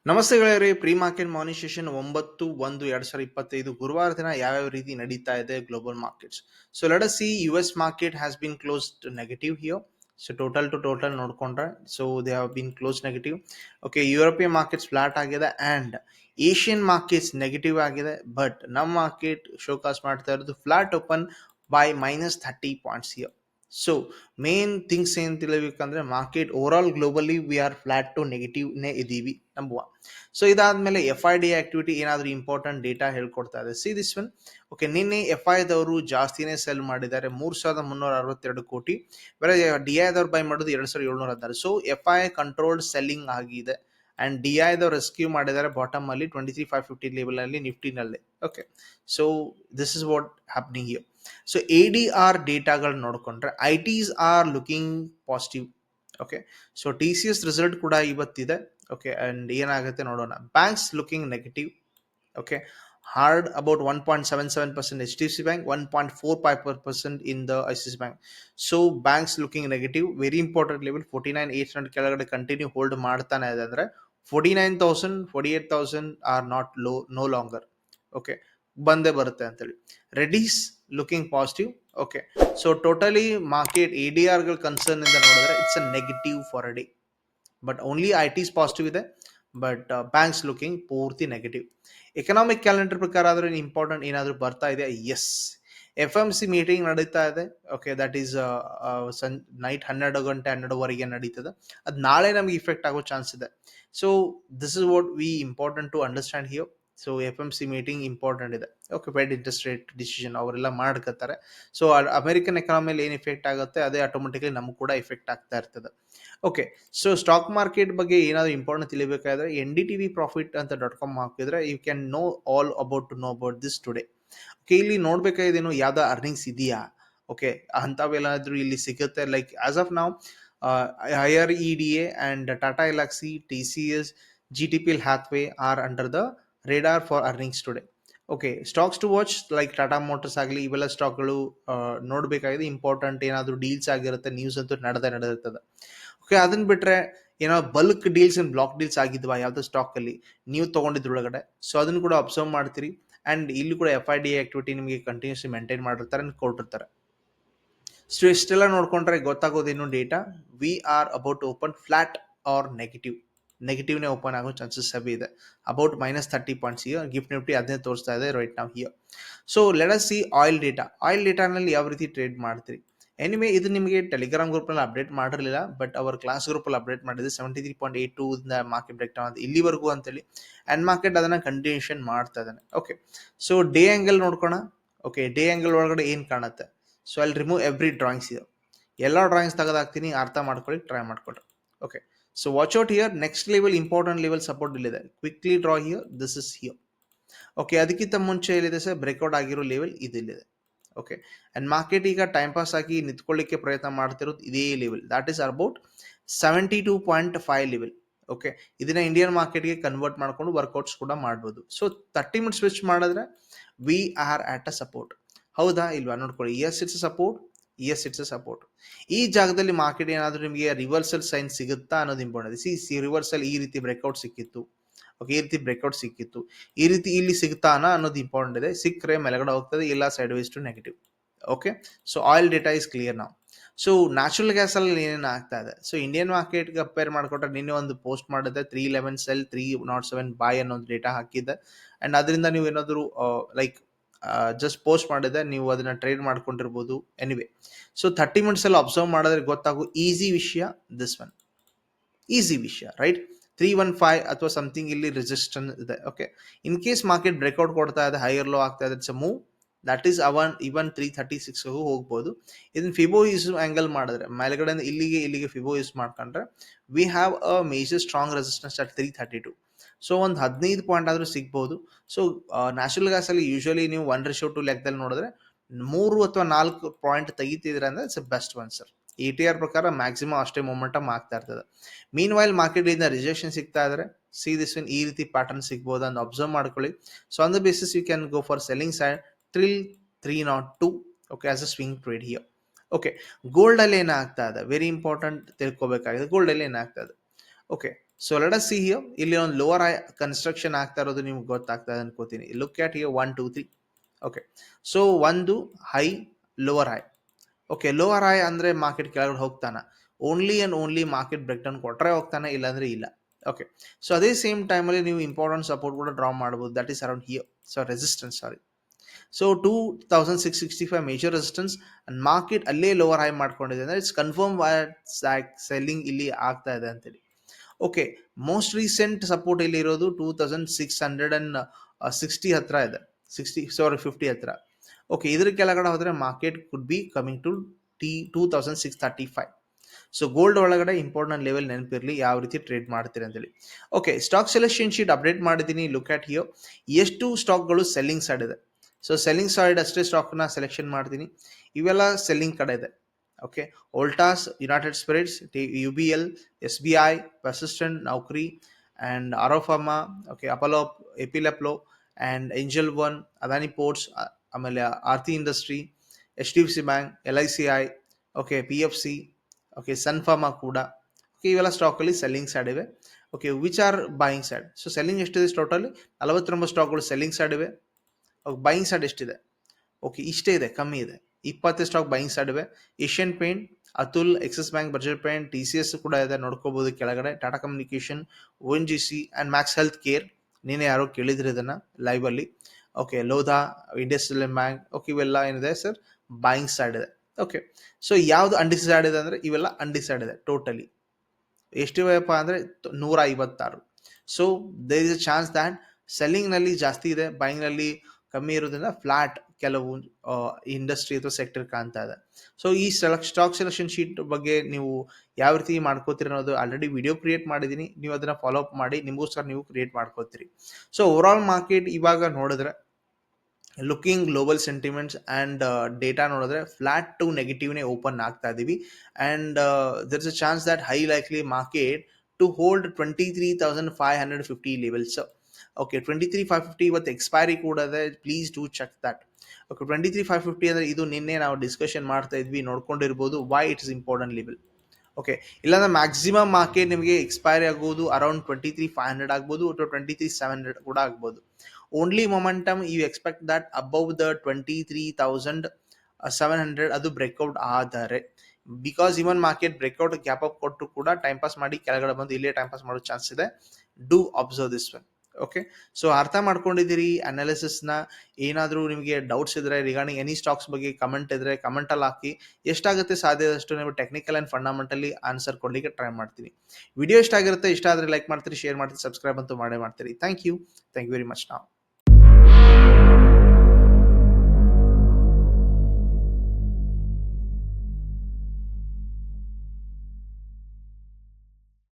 ನಮಸ್ತೆ ಗೆಳೆಯರೇ, pre market morning session 9/1/2025 ಗುರುವಾರ ದಿನ ಯಾವ್ಯಾವ ರೀತಿ ನಡೀತಾ ಇದೆ global markets. So let us see, US market has been closed negative here. So total to total ನೋಡ್ಕೊಂಡ್ರೆ, so they have been close negative. Okay, European markets flat ಆಗಿದೆ and Asian markets negative ಆಗಿದೆ. But ನಮ್ಮ market showcase ಮಾಡ್ತಾ ಇರೋದು flat open by -30 points here. So main things ಏನ್ ತಿಳಿಬೇಕಂದ್ರೆ, market over all globally we are flat to ನೆಗೆಟಿವ್ನೇ ಇದೀವಿ, ನಂಬುವ. ಸೊ ಇದಾದ್ಮೇಲೆ FID ಆಕ್ಟಿವಿಟಿ ಏನಾದರೂ ಇಂಪಾರ್ಟೆಂಟ್ ಡೇಟಾ ಹೇಳ್ಕೊಡ್ತಾ ಇದೆ. See this one. ಓಕೆ, ನಿನ್ನೆ FI ದವರು ಜಾಸ್ತಿನೇ ಸೆಲ್ ಮಾಡಿದ್ದಾರೆ, 3,362 ಕೋಟಿ. ಬೇರೆ DI ದವ್ರು ಬೈ ಮಾಡೋದು 2,716. ಸೊ FI ಕಂಟ್ರೋಲ್ಡ್ ಸೆಲ್ಲಿಂಗ್ ಆಗಿದೆ ಅಂಡ್ DI ದವ್ರು ರೆಸ್ಕ್ಯೂ ಮಾಡಿದ್ದಾರೆ ಬಾಟಮ್ ಅಲ್ಲಿ 23,550 ಲೆವೆಲ್ ಅಲ್ಲಿ ನಿಫ್ಟಿನಲ್ಲಿ. Okay, so this is what happening here. So ADR ಡೇಟಾಗಳು ನೋಡ್ಕೊಂಡ್ರೆ ITs are looking positive. Okay, so TCS result ಕೂಡ ಇವತ್ತಿದೆ. ಓಕೆ, ಅಂಡ್ ಏನಾಗುತ್ತೆ ನೋಡೋಣ. Banks looking negative. Okay, hard about 1.77% HDFC Bank, 1.45% in the ICICI Bank. So banks looking negative. Very important level 49,800 ಕೆಳಗಡೆ continue hold ಮಾಡ್ತಾನೆ ಇದೆ ಅಂದ್ರೆ 49,000 48,000 are not low, no longer. Okay, ಬಂದೇ ಬರುತ್ತೆ ಅಂತೇಳಿ. Reddy's looking positive. Okay, so totally market ADRಗಳ concern ಇಂದ ನೋಡಿದ್ರೆ it's a negative for a day. But only ITs positive ಇದೆ, ಬಟ್ ಬ್ಯಾಂಕ್ಸ್ ಲುಕಿಂಗ್ ಪೂರ್ತಿ ನೆಗೆಟಿವ್. ಎಕನಾಮಿಕ್ ಕ್ಯಾಲೆಂಡರ್ ಪ್ರಕಾರ ಆದ್ರೆ ಇಂಪಾರ್ಟೆಂಟ್ ಏನಾದರೂ ಬರ್ತಾ ಇದೆ? ಎಸ್, FMC ಮೀಟಿಂಗ್ ನಡೀತಾ ಇದೆ. ಓಕೆ, ದಟ್ ಈಸ್ ನೈಟ್ 12 ಗಂಟೆ 12ವರೆಗೆ ನಡೀತದೆ. ಅದು ನಾಳೆ ನಮಗೆ ಇಫೆಕ್ಟ್ ಆಗೋ ಚಾನ್ಸ್ ಇದೆ. So this is what we important to understand here. So FMC meeting important ಇದೆ. Okay, Fed interest rate decision ಅವರೆಲ್ಲ ಮಾಡ್ಕೊತಾರೆ. ಸೊ ಅಮೆರಿಕನ್ ಎಕಾನಮಿಲಿ ಏನು ಇಫೆಕ್ಟ್ ಆಗುತ್ತೆ ಅದೇ ಆಟೋಮೆಟಿಕ್ಲಿ ನಮಗೂ ಕೂಡ ಇಫೆಕ್ಟ್ ಆಗ್ತಾ ಇರ್ತದೆ. ಓಕೆ, ಸೊ ಸ್ಟಾಕ್ ಮಾರ್ಕೆಟ್ ಬಗ್ಗೆ ಏನಾದರೂ ಇಂಪಾರ್ಟೆಂಟ್ ತಿಳಿಬೇಕಾದ್ರೆ NDTV Profit ಅಂತ .com ಹಾಕಿದ್ರೆ you can know all about this today. Okay, ಇಲ್ಲಿ ನೋಡ್ಬೇಕಾಗಿದ್ದೇನು, ಯಾವ್ದೋ ಅರ್ನಿಂಗ್ಸ್ ಇದೆಯಾ? ಓಕೆ, ಅಂಥವೆಲ್ಲಾದ್ರೂ ಇಲ್ಲಿ ಸಿಗುತ್ತೆ. ಲೈಕ್ ಆಸ್ ಆಫ್ ನಾವು IREDA and Tata Elxsi, TCS, GTPL Hathway are under the radar for earnings today. Okay, stocks to watch like Tata Motors ಆಗಲಿ, ಇವೆಲ್ಲ ಸ್ಟಾಕ್ಗಳು ನೋಡಬೇಕಾಗಿದೆ. ಇಂಪಾರ್ಟೆಂಟ್ ಏನಾದರೂ ಡೀಲ್ಸ್ ಆಗಿರುತ್ತೆ, ನ್ಯೂಸ್ ಅಂತೂ ನಡೆದಿರ್ತದೆ. ಓಕೆ, ಅದನ್ನ ಬಿಟ್ಟರೆ ಏನೋ bulk deals and block deals ಆಗಿದ್ವಾ ಯಾವುದೋ ಸ್ಟಾಕಲ್ಲಿ ನೀವು ತೊಗೊಂಡಿದ್ರೊಳಗಡೆ, ಸೊ ಅದನ್ನು ಕೂಡ ಅಬ್ಸರ್ವ್ ಮಾಡ್ತೀರಿ. ಆ್ಯಂಡ್ ಇಲ್ಲಿ ಕೂಡ FID ಆಕ್ಟಿವಿಟಿ ನಿಮಗೆ ಕಂಟಿನ್ಯೂಸ್ಲಿ ಮೇಂಟೈನ್ ಮಾಡಿರ್ತಾರೆ ಅಂತ ಕೊಟ್ಟಿರ್ತಾರೆ. ಸೊ ಇಷ್ಟೆಲ್ಲ ನೋಡ್ಕೊಂಡ್ರೆ ಗೊತ್ತಾಗೋದೇನು data, we are about open flat or negative. ನೆಗೆಟಿವ್ನೇ ಓಪನ್ ಆಗೋ ಚಾನ್ಸಸ್ ಹೆವಿ ಇದೆ. About -30 points here. Gift nifty ಅದನ್ನೇ ತೋರಿಸ್ತಾ ಇದೆ ರೈಟ್ ನಾವು here. So let us see oil data. Oil ಡೇಟಾನಲ್ಲಿ ಯಾವ ರೀತಿ ಟ್ರೇಡ್ ಮಾಡ್ತೀರಿ? ಎನಿವೇ, ಇದು ನಿಮಗೆ ಟೆಲಿಗ್ರಾಮ್ ಗ್ರೂಪ್ನಲ್ಲಿ ಅಪ್ಡೇಟ್ ಮಾಡಿರಲಿಲ್ಲ, ಬಟ್ ಅವರ ಕ್ಲಾಸ್ ಗ್ರೂಪಲ್ಲಿ ಅಪ್ಡೇಟ್ ಮಾಡಿದೆ. 73.82 ಮಾರ್ಕೆಟ್ ಬ್ರೇಕ್ ಡೌನ್ ಇಲ್ಲಿವರೆಗೂ ಅಂತೇಳಿ. ಆ್ಯಂಡ್ ಮಾರ್ಕೆಟ್ ಅದನ್ನು ಕಂಟಿನ್ಯೂಷನ್ ಮಾಡ್ತಾ ಇದ್ದಾನೆ. ಓಕೆ, ಸೊ ಡೇ ಆ್ಯಂಗಲ್ ನೋಡ್ಕೋಣ. ಓಕೆ, ಡೇ ಆ್ಯಂಗಲ್ ಒಳಗಡೆ ಏನು ಕಾಣುತ್ತೆ? ಸೊ ಅಲ್ಲಿ ರಿಮೂವ್ ಎವ್ರಿ ಡ್ರಾಯಿಂಗ್ಸ್ ಇದೆ. ಎಲ್ಲ ಡ್ರಾಯಿಂಗ್ಸ್ ತೆಗೆದಾಕ್ತೀನಿ, ಅರ್ಥ ಮಾಡ್ಕೊಳ್ಳಿ, ಟ್ರೈ ಮಾಡ್ಕೊಳ್ರಿ. Okay, so watch out here. Next level, important level support ಇಲ್ಲಿದೆ. Quickly draw here, this is here. Okay, ಅದಕ್ಕಿಂತ ಮುಂಚೆ ಎಲ್ಲಿದೆ ಸರ್? ಬ್ರೇಕ್ಔಟ್ ಆಗಿರೋ ಲೆವೆಲ್ ಇದಿಲ್ಲಿದೆ. ಓಕೆ, ಆ್ಯಂಡ್ ಮಾರ್ಕೆಟ್ ಈಗ ಟೈಮ್ ಪಾಸ್ ಆಗಿ ನಿಂತ್ಕೊಳ್ಳಿಕ್ಕೆ ಪ್ರಯತ್ನ ಮಾಡ್ತಿರೋದು ಇದೇ level, that is about 72.5 level. Okay, ಇದನ್ನ ಇಂಡಿಯನ್ ಮಾರ್ಕೆಟ್ಗೆ ಕನ್ವರ್ಟ್ ಮಾಡ್ಕೊಂಡು ವರ್ಕೌಟ್ಸ್ ಕೂಡ ಮಾಡ್ಬೋದು. ಸೊ 30 ಮಿನಿಟ್ಸ್ ಸ್ವಿಚ್ ಮಾಡಿದ್ರೆ we are at a support. ಹೌದಾ ಇಲ್ವಾ ನೋಡ್ಕೊಳ್ಳಿ. S it's support, yes it's support. ಈ ಜಾಗದಲ್ಲಿ ಮಾರ್ಕೆಟ್ ಏನಾದರೂ ನಿಮಗೆ ರಿವರ್ಸಲ್ ಸೈನ್ ಸಿಗುತ್ತಾ ಅನ್ನೋದು ಇಂಪಾರ್ಟೆಂಟ್. ಸಿ ರಿವರ್ಸಲ್ ಈ ರೀತಿ ಬ್ರೇಕ್ಔಟ್ ಸಿಕ್ಕಿತ್ತು. ಓಕೆ, ಈ ರೀತಿ ಬ್ರೇಕ್ಔಟ್ ಸಿಕ್ಕಿತ್ತು, ಈ ರೀತಿ ಇಲ್ಲಿ ಸಿಗ್ತಾನಾ ಅನ್ನೋದು ಇಂಪಾರ್ಟೆಂಟ್ ಇದೆ. ಸಿಕ್ಕರೆ ಮೇಲ್ಗಡೆ ಹೋಗ್ತದೆ, ಇಲ್ಲ side wise to negative. Okay, so oil data is clear ನಾವು. ಸೊ ನ್ಯಾಚುರಲ್ ಗ್ಯಾಸಲ್ಲಿ ಏನೇನು ಆಗ್ತಾ ಇದೆ? ಸೊ ಇಂಡಿಯನ್ ಮಾರ್ಕೆಟ್ಗೆ ಕಂಪೇರ್ ಮಾಡಿಕೊಟ್ರೆ ನಿನ್ನೆ ಒಂದು ಪೋಸ್ಟ್ ಮಾಡಿದೆ, 311 ಸೆಲ್ 307 ಬಾಯ್ ಅನ್ನೋದು ಡೇಟಾ ಹಾಕಿದ್ದೆ. ಆ್ಯಂಡ್ ಅದರಿಂದ ನೀವು ಏನಾದರೂ ಲೈಕ್ ಜಸ್ಟ್ ಪೋಸ್ಟ್ ಮಾಡಿದೆ, ನೀವು ಅದನ್ನ ಟ್ರೇಡ್ ಮಾಡ್ಕೊಂಡಿರ್ಬೋದು. ಎನಿವೆ, ಸೊ 30 ಮಿನಿಟ್ಸ್ ಎಲ್ಲ ಅಬ್ಸರ್ವ್ ಮಾಡಿದ್ರೆ ಗೊತ್ತಾಗೋ ಈಸಿ ವಿಷಯ ದಿಸ್ ಒನ್. ಈಸಿ ವಿಷಯ ರೈಟ್. 315 ಅಥವಾ ಸಮಥಿಂಗ್ ಇಲ್ಲಿ ರೆಸಿಸ್ಟೆನ್ಸ್ ಇದೆ. Okay, in case market breakout ಕೊಡ್ತಾ ಇದೆ, ಹೈಯರ್ ಲೋ ಆಗ್ತಾ ಇದೆ, it's a move. That is even 336 ಹೋಗ್ಬೋದು. ಇದನ್ನ ಫಿಬೋ ಯೂಸ್ ಆಂಗಲ್ ಮಾಡಿದ್ರೆ ಮೇಲ್ಗಡೆ ಇಲ್ಲಿಗೆ ಫಿಬೋ ಯೂಸ್ ಮಾಡ್ಕೊಂಡ್ರೆ we have a major strong resistance at 332. So ಒಂದು 15 ಪಾಯಿಂಟ್ ಆದರೂ ಸಿಗ್ಬೋದು. ಸೊ ನ್ಯಾಚುರಲ್ ಗ್ಯಾಸಲ್ಲಿ ಯೂಶಲಿ ನೀವು 1:2 ಲೆಕ್ಕದಲ್ಲಿ ನೋಡಿದ್ರೆ 3 ಅಥವಾ 4 ಪಾಯಿಂಟ್ ತೆಗಿತಿದ್ರೆ ಅಂದ್ರೆ it's best one sir. ATR ಪ್ರಕಾರ ಮ್ಯಾಕ್ಸಿಮಮ್ ಅಷ್ಟೇ ಮೊಮೆಂಟಮ್ ಆಗ್ತಾ ಇರ್ತದೆ. ಮೀನ್ ವೈಲ್ ಮಾರ್ಕೆಟ್ ಇಂದ ರಿಜೆಕ್ಷನ್ ಸಿಗ್ತಾ ಇದ್ರೆ ಸಿ ದಿಸ್ ಒನ್, ಈ ರೀತಿ ಪ್ಯಾಟರ್ನ್ ಸಿಗ್ಬೋದು ಅಂತ ಅಬ್ಸರ್ವ್ ಮಾಡ್ಕೊಳ್ಳಿ. So on the basis you can go for selling side 302. Okay, as a swing trade here. Okay, gold ಅಲ್ಲಿ ಏನಾಗ್ತಾ ಇದೆ ವೆರಿ ಇಂಪಾರ್ಟೆಂಟ್ ತಿಳ್ಕೊಬೇಕಾಗಿದೆ. ಗೋಲ್ಡ್ ಅಲ್ಲಿ ಏನಾಗ್ತಾ ಇದೆ? Okay, so let us see here, ಇಲ್ಲಿ ಒಂದು ಲೋವರ್ ಹೈ ಕನ್ಸ್ಟ್ರಕ್ಷನ್ ಆಗ್ತಾ ಇರೋದು ನಿಮ್ಗೆ ಗೊತ್ತಾಗ್ತಾ ಇದೆ ಅನ್ಕೋತೀನಿ. Look at here 1 2 3. Okay, so ಒಂದು high, lower high. Okay, lower high ಅಂದರೆ ಮಾರ್ಕೆಟ್ ಕೆಳಗಡೆ ಹೋಗ್ತಾನೆ, only and only market break down ಕೊಟ್ಟರೆ ಹೋಗ್ತಾನೆ, ಇಲ್ಲಾಂದ್ರೆ ಇಲ್ಲ. ಓಕೆ, ಸೊ ಅದೇ ಸೇಮ್ ಟೈಮಲ್ಲಿ ನೀವು ಇಂಪಾರ್ಟೆಂಟ್ ಸಪೋರ್ಟ್ ಕೂಡ ಡ್ರಾ ಮಾಡ್ಬೋದು, that is around here. So resistance, sorry, so 2665 major resistance and market ಅಲ್ಲೇ ಲೋವರ್ ಹೈ ಮಾಡ್ಕೊಂಡಿದೆ ಅಂದರೆ ಇಟ್ಸ್ ಕನ್ಫರ್ಮ್ ಸೆಲ್ಲಿಂಗ್ ಇಲ್ಲಿ ಆಗ್ತಾ ಇದೆ ಅಂತೇಳಿ. ಓಕೆ, ಮೋಸ್ಟ್ ರೀಸೆಂಟ್ ಸಪೋರ್ಟ್ ಇಲ್ಲಿ ಇರೋದು 2660 ಹತ್ರ ಇದೆ, 50 ಹತ್ರ. ಓಕೆ, ಇದ್ರ ಕೆಳಗಡೆ ಹೋದರೆ market could be coming to 2635. So gold ಒಳಗಡೆ ಇಂಪಾರ್ಟೆಂಟ್ ಲೆವೆಲ್ ನೆನಪಿರಲಿ, ಯಾವ ರೀತಿ ಟ್ರೇಡ್ ಮಾಡ್ತೀರಿ ಅಂತೇಳಿ. Okay, stock selection sheet update ಮಾಡಿದ್ದೀನಿ. ಲುಕ್ ಅಟ್ ಹಿಯರ್, ಎಷ್ಟು ಸ್ಟಾಕ್ಗಳು ಸೆಲ್ಲಿಂಗ್ ಸೈಡ್ ಇದೆ. ಸೊ ಸೆಲ್ಲಿಂಗ್ ಸೈಡ್ ಅಷ್ಟೇ ಸ್ಟಾಕ್ನ ಸೆಲೆಕ್ಷನ್ ಮಾಡ್ತೀನಿ, ಇವೆಲ್ಲ ಸೆಲ್ಲಿಂಗ್ ಕಡೆ ಇದೆ. Okay, Voltas, United Spirits, UBL, SBI, Persistent, Naukri and Auropharma, okay, Apollo, ಎಪಿಲೆಪ್ಲೋ and Angel One, Adani Ports, ಆಮೇಲೆ Aarti industry, HDFC bank, LICI, okay, PFC, okay, Sun Pharma ಕೂಡ. ಓಕೆ, ಇವೆಲ್ಲ ಸ್ಟಾಕಲ್ಲಿ ಸೆಲ್ಲಿಂಗ್ ಸೈಡ್ ಇವೆ. Okay, which are buying side. So selling ಎಷ್ಟಿದೆ totally 49 ಸ್ಟಾಕ್ಗಳು selling side ಇವೆ. Buying side ಎಷ್ಟಿದೆ? ಓಕೆ, ಇಷ್ಟೇ ಇದೆ, ಕಮ್ಮಿ ಇದೆ, 20 ಸ್ಟಾಕ್ ಬೈಯಿಂಗ್ ಸೈಡ್ ಇವೆ. Asian paint, Atul, Axis bank, Berger paint, TCS ಕೂಡ ಇದೆ, ನೋಡ್ಕೋಬಹುದು ಕೆಳಗಡೆ. Tata communication, ONGC and Max health care, ನೀನೇ ಯಾರೋ ಕೇಳಿದ್ರಿ ಇದನ್ನು ಲೈವಲ್ಲಿ. Okay, Lodha, industrial bank, okay, ಇವೆಲ್ಲ ಏನಿದೆ ಸರ್ ಬಾಯಿಂಗ್ ಸೈಡ್ ಇದೆ. ಓಕೆ, ಸೊ ಯಾವುದು ಅನ್ಡಿಸೈಡ್ ಇದೆ ಅಂದರೆ ಇವೆಲ್ಲ ಅನ್ಡಿಸೈಡ್ ಇದೆ ಟೋಟಲಿ. ಎಷ್ಟಿವೆಯಪ್ಪ ಅಂದರೆ 156. So there is a chance that ಸೆಲ್ಲಿಂಗ್ನಲ್ಲಿ ಜಾಸ್ತಿ ಇದೆ, ಬೈಯಿಂಗ್ನಲ್ಲಿ ಕಮ್ಮಿ ಇರೋದ್ರಿಂದ ಫ್ಲಾಟ್ ಕೆಲವು ಇಂಡಸ್ಟ್ರಿ ಅಥವಾ ಸೆಕ್ಟರ್ ಕಾಣ್ತಾ ಇದೆ. ಸೊ ಈ ಸ್ಟಾಕ್ ಸೆಲೆಕ್ಷನ್ ಶೀಟ್ ಬಗ್ಗೆ ನೀವು ಯಾವ ರೀತಿ ಮಾಡ್ಕೋತೀರಿ ಅನ್ನೋದು ಆಲ್ರೆಡಿ ವಿಡಿಯೋ ಕ್ರಿಯೇಟ್ ಮಾಡಿದ್ದೀನಿ, ನೀವು ಅದನ್ನು ಫಾಲೋ ಅಪ್ ಮಾಡಿ ನಿಮಗೋಸ್ಕರ ನೀವು ಕ್ರಿಯೇಟ್ ಮಾಡ್ಕೋತೀರಿ. ಸೊ ಓವರಾಲ್ ಮಾರ್ಕೆಟ್ ಇವಾಗ ನೋಡಿದ್ರೆ looking global sentiments and data ನೋಡಿದ್ರೆ ಫ್ಲಾಟ್ ಟು ನೆಗೆಟಿವ್ನೇ ಓಪನ್ ಆಗ್ತಾ ಇದ್ದೀವಿ. And there is a chance that high likely market to hold 23,550 levels. Okay, 23,550 ಇವತ್ತು ಎಕ್ಸ್ಪೈರಿ ಕೂಡ ಇದೆ, please do check that. Okay, 23,550 ಅಂದರೆ ಇದು ನಿನ್ನೆ ನಾವು ಡಿಸ್ಕಷನ್ ಮಾಡ್ತಾ ಇದ್ವಿ, ನೋಡ್ಕೊಂಡಿರ್ಬೋದು why it is important level. Okay, ಇಲ್ಲಾಂದ್ರೆ ಮ್ಯಾಕ್ಸಿಮಮ್ ಮಾರ್ಕೆಟ್ ನಿಮಗೆ ಎಕ್ಸ್ಪೈರಿ ಆಗೋದು ಅರೌಂಡ್ 23,500 ಆಗ್ಬೋದು ಅಥವಾ 23,700 ಕೂಡ ಆಗ್ಬೋದು. Only momentum you expect that above the 23,700 ಅದು ಬ್ರೇಕ್ಔಟ್ ಆದರೆ, because even market breakout gap up ಕೊಟ್ಟು ಕೂಡ ಟೈಮ್ ಪಾಸ್ ಮಾಡಿ ಕೆಳಗಡೆ ಬಂದು ಇಲ್ಲೇ ಟೈಮ್ ಪಾಸ್ ಮಾಡೋ ಚಾನ್ಸ್ ಇದೆ. Do observe this one. Okay, so ಅರ್ಥ ಮಾಡ್ಕೊಂಡಿದ್ದೀರಿ ಅನಾಲಿಸಿಸ್ನ. ಏನಾದರೂ ನಿಮಗೆ ಡೌಟ್ಸ್ ಇದ್ದರೆ ರಿಗಾರ್ಡಿಂಗ್ ಎನಿ ಸ್ಟಾಕ್ಸ್ ಬಗ್ಗೆ ಕಮೆಂಟ್ ಇದ್ದರೆ ಕಮೆಂಟಲ್ಲಿ ಹಾಕಿ, ಎಷ್ಟಾಗುತ್ತೆ ಸಾಧ್ಯದಷ್ಟು ನೀವು ಟೆಕ್ನಿಕಲ್ ಆ್ಯಂಡ್ ಫಂಡಮೆಂಟಲಿ ಆನ್ಸರ್ ಕೊಡಲಿಕ್ಕೆ ಟ್ರೈ ಮಾಡ್ತೀನಿ. ವಿಡಿಯೋ ಇಷ್ಟ ಆಗಿರುತ್ತೆ, ಇಷ್ಟ ಆದರೆ ಲೈಕ್ ಮಾಡ್ತೀರಿ, ಶೇರ್ ಮಾಡ್ತೀರಿ, ಸಬ್ಸ್ಕ್ರೈಬ್ ಅಂತೂ ಮಾಡೇ ಮಾಡ್ತೀರಿ. Thank you very much. ನಾವು